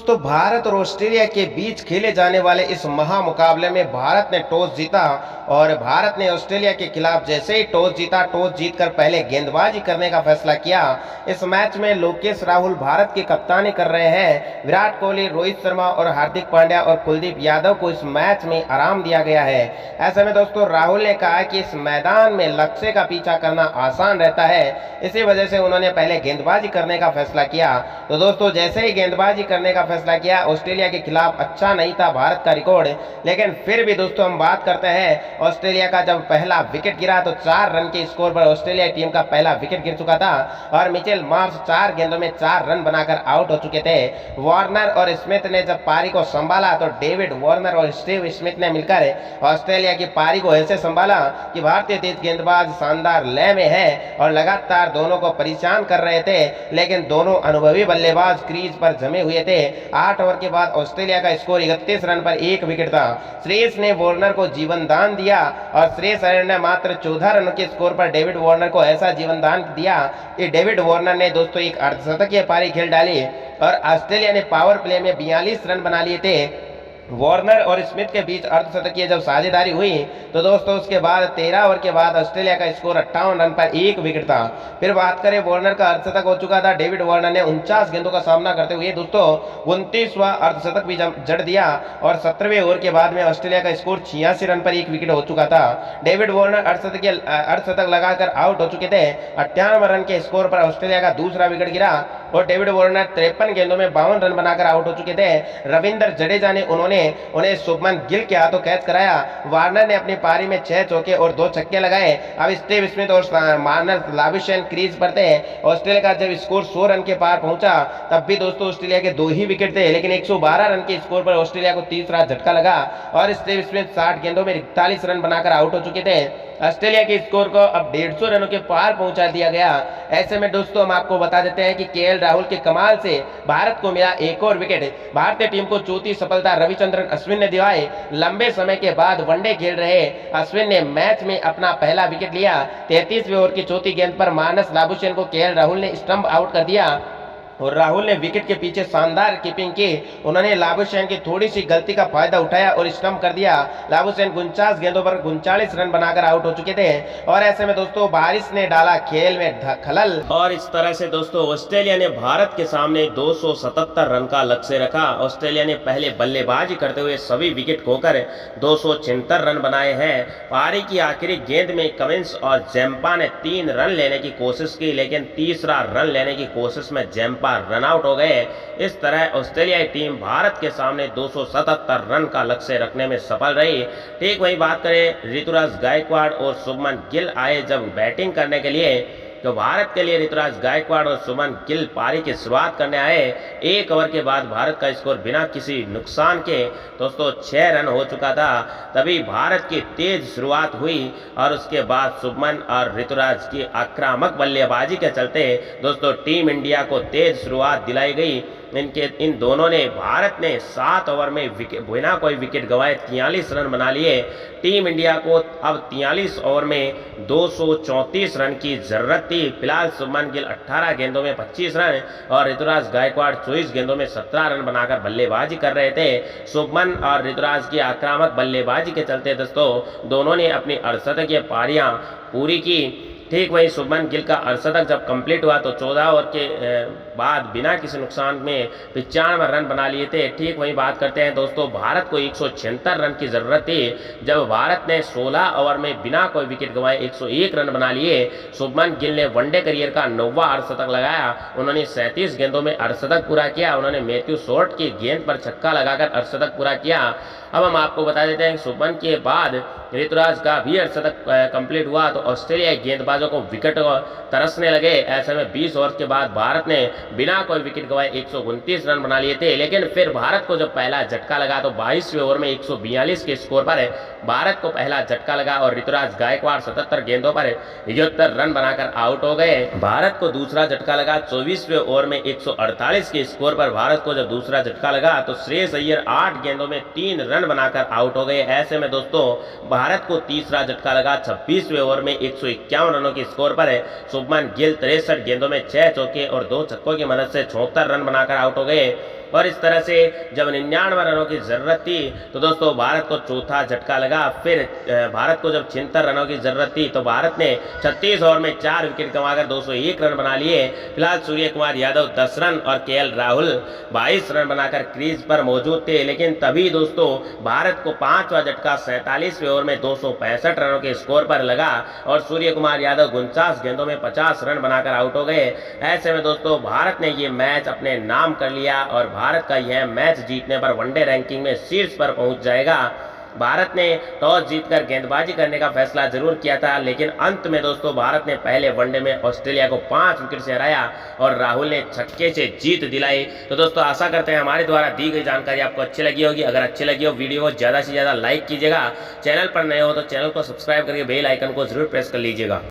दोस्तों भारत और ऑस्ट्रेलिया के बीच खेले जाने वाले इस महामुकाबले में भारत ने टॉस जीता और भारत ने ऑस्ट्रेलिया के खिलाफ जैसे ही टॉस जीता, टॉस जीतकर पहले गेंदबाजी करने का फैसला किया। इस मैच में लोकेश राहुल भारत की कप्तानी कर रहे हैं। विराट कोहली, रोहित शर्मा और हार्दिक पांड्या और कुलदीप यादव को इस मैच में आराम दिया गया है। ऐसे में दोस्तों राहुल ने कहा कि इस मैदान में लक्ष्य का पीछा करना आसान रहता है, इसी वजह से उन्होंने पहले गेंदबाजी करने का फैसला किया। तो दोस्तों जैसे ही गेंदबाजी करने का फैसला किया, ऑस्ट्रेलिया के खिलाफ अच्छा नहीं था भारत का रिकॉर्ड, लेकिन फिर भी दोस्तों हम बात करते हैं ऑस्ट्रेलिया का। जब पहला विकेट गिरा तो 4 रन के स्कोर पर ऑस्ट्रेलिया टीम का पहला विकेट गिर चुका था और मिचेल मार्श 4 गेंदों में 4 रन बनाकर आउट हो चुके थे। वार्नर और स्मिथ ने जब पारी को संभाला तो डेविड वार्नर और स्टीव स्मिथ ने मिलकर ऑस्ट्रेलिया की पारी को ऐसे संभाला कि भारतीय तेज गेंदबाज शानदार लय में है और लगातार दोनों को परेशान कर रहे थे, लेकिन दोनों अनुभवी बल्लेबाज क्रीज पर जमे हुए थे। 8 ओवर के बाद ऑस्ट्रेलिया का स्कोर 31 रन पर 1 विकेट था। श्रेयस ने वार्नर को जीवन दान दिया और श्रेयस अय्यर ने मात्र 14 रनों के स्कोर पर डेविड वार्नर को ऐसा जीवन दान दिया कि डेविड वार्नर ने दोस्तों एक अर्धशतकीय पारी खेल डाली और ऑस्ट्रेलिया ने पावर प्ले में 42 रन बना लिए थे। वार्नर और स्मिथ के बीच अर्धशतकीय जब साझेदारी हुई तो दोस्तों उसके बाद 13 ओवर के बाद ऑस्ट्रेलिया का स्कोर 58 रन पर 1 विकेट था। फिर बात करें, वार्नर का अर्धशतक हो चुका था। डेविड वार्नर ने 49 गेंदों का सामना करते हुए दोस्तों 29वां अर्धशतक भी जड़ दिया और 17वें ओवर के बाद में ऑस्ट्रेलिया का स्कोर 86 रन पर 1 विकेट हो चुका था। डेविड वार्नर अर्धशतक लगाकर आउट हो चुके थे। 98 रन के स्कोर पर ऑस्ट्रेलिया का दूसरा विकेट गिरा और डेविड वार्नर 53 गेंदों में 52 रन बनाकर आउट हो चुके थे। रविंद्र जडेजा ने उन्हें शुभमन गिल के हाथों कैच कराया। वार्नर ने अपनी पारी में 6 चौके और 2 छक्के लगाए। अब स्टीव स्मिथ और मार्नस लाबुशेन क्रीज पर थे। ऑस्ट्रेलिया का जब स्कोर 100 रन के पार पहुंचा तब भी दोस्तों ऑस्ट्रेलिया के 2 ही विकेट थे, लेकिन 112 रन के स्कोर पर ऑस्ट्रेलिया को तीसरा झटका लगा और स्टीव स्मिथ 60 गेंदों में 41 रन बनाकर आउट हो चुके थे। ऑस्ट्रेलिया के स्कोर को अब 150 रनों के पार पहुंचा दिया गया। ऐसे में दोस्तों हम आपको बता देते हैं कि केएल राहुल के कमाल से भारत को मिला एक और विकेट। भारतीय टीम को चौथी सफलता रविचंद्रन अश्विन ने दिवाई। लंबे समय के बाद वनडे खेल रहे अश्विन ने मैच में अपना पहला विकेट लिया। 33वें ओवर की चौथी गेंद पर मानस लाबुशेन को केएल राहुल ने स्टंप आउट कर दिया और राहुल ने विकेट के पीछे शानदार कीपिंग की। उन्होंने लाबुशेन की थोड़ी सी गलती का फायदा उठाया और स्टंप कर दिया। लाबुशेन 49 गेंदों पर 39 रन बनाकर आउट हो चुके थे और ऐसे में दोस्तों बारिश ने डाला खेल में खलल और इस तरह से दोस्तों ऑस्ट्रेलिया ने भारत के सामने 277 रन का लक्ष्य रखा। ऑस्ट्रेलिया ने पहले बल्लेबाजी करते हुए सभी विकेट खोकर 276 रन बनाए हैं। पारी की आखिरी गेंद में कमिंस और जैम्पा ने 3 रन लेने की कोशिश की, लेकिन तीसरा रन लेने की कोशिश में जैम्पा रन आउट हो गए। इस तरह ऑस्ट्रेलियाई टीम भारत के सामने 277 रन का लक्ष्य रखने में सफल रही। ठीक वही बात करें, ऋतुराज गायकवाड़ और शुभमन गिल आए जब बैटिंग करने के लिए तो भारत के लिए ऋतुराज गायकवाड़ और शुभमन गिल पारी की शुरुआत करने आए। 1 ओवर के बाद भारत का स्कोर बिना किसी नुकसान के दोस्तों 6 रन हो चुका था। तभी भारत की तेज शुरुआत हुई और उसके बाद शुभमन और ऋतुराज की आक्रामक बल्लेबाजी के चलते दोस्तों टीम इंडिया को तेज शुरुआत दिलाई गई। इन दोनों ने भारत ने 7 ओवर में बिना कोई विकेट गंवाए 43 रन बना लिए। टीम इंडिया को अब 43 ओवर में 234 रन की जरूरत थी। फिलहाल शुभमन गिल 18 गेंदों में 25 रन और ऋतुराज गायकवाड़ 24 गेंदों में 17 रन बनाकर बल्लेबाजी कर रहे थे। शुभमन और ऋतुराज की आक्रामक बल्लेबाजी के चलते दोस्तों दोनों ने अपनी 68 पारियां पूरी की। ठीक वही शुभमन गिल का अर्धशतक जब कंप्लीट हुआ तो 14 ओवर के बाद बिना किसी नुकसान में 95 रन बना लिए थे। ठीक वही बात करते हैं दोस्तों, भारत को 176 रन की जरूरत थी जब भारत ने 16 ओवर में बिना कोई विकेट गंवाए 101 रन बना लिए। शुभमन गिल ने वनडे करियर का 9वां अर्धशतक लगाया। उन्होंने 37 गेंदों में अर्धशतक पूरा किया। उन्होंने मैथ्यू शॉर्ट की गेंद पर छक्का लगाकर अर्धशतक पूरा किया। अब हम आपको बता देते हैं शुभमन के बाद ऋतुराज का भी अर्धशतक कंप्लीट हुआ तो ऑस्ट्रेलियाई गेंदबाजों को विकेट तरसने लगे। ऐसे में 20 ओवर के बाद भारत ने बिना कोई विकेट गंवाए 129 रन बना लिए थे, लेकिन फिर भारत को जब पहला झटका लगा तो 22वें ओवर में 142 के स्कोर पर भारत को पहला झटका लगा और ऋतुराज गायकवाड़ 77 गेंदों पर 73 रन बनाकर आउट हो गए। भारत को दूसरा झटका लगा 24वें ओवर में 148 के स्कोर पर भारत को जब दूसरा झटका लगा तो श्रेयस अय्यर 8 गेंदों में 3 रन बनाकर आउट हो गए। ऐसे में दोस्तों भारत को तीसरा झटका लगा 26वें ओवर में 151 रनों के स्कोर पर शुभमन गिल 63 गेंदों में 6 चौके और 2 छक्कों की मदद से 74 रन बनाकर आउट हो गए। और इस तरह से जब 99 रनों की जरूरत थी तो दोस्तों भारत को चौथा झटका लगा। फिर भारत को जब 76 रनों की जरूरत थी तो भारत ने 36 ओवर में 4 विकेट गंवाकर 201 रन बना लिए। फिलहाल सूर्य कुमार यादव 10 रन और केएल राहुल 22 रन बनाकर क्रीज पर मौजूद थे। लेकिन तभी दोस्तों भारत को 5वां झटका 47वें ओवर में 265 रनों के स्कोर पर लगा और सूर्य कुमार यादव 49 गेंदों में 50 रन बनाकर आउट हो गए। ऐसे में दोस्तों भारत ने ये मैच अपने नाम कर लिया और भारत का यह मैच जीतने पर वनडे रैंकिंग में शीर्ष पर पहुंच जाएगा। भारत ने टॉस जीतकर गेंदबाजी करने का फैसला जरूर किया था, लेकिन अंत में दोस्तों भारत ने पहले वनडे में ऑस्ट्रेलिया को 5 विकेट से हराया और राहुल ने छक्के से जीत दिलाई। तो दोस्तों आशा करते हैं हमारे द्वारा दी गई जानकारी आपको अच्छी लगी होगी। अगर अच्छी लगी हो वीडियो को ज़्यादा से ज़्यादा लाइक कीजिएगा। चैनल पर नए हो तो चैनल को सब्सक्राइब करके बेल आइकन को जरूर प्रेस कर लीजिएगा।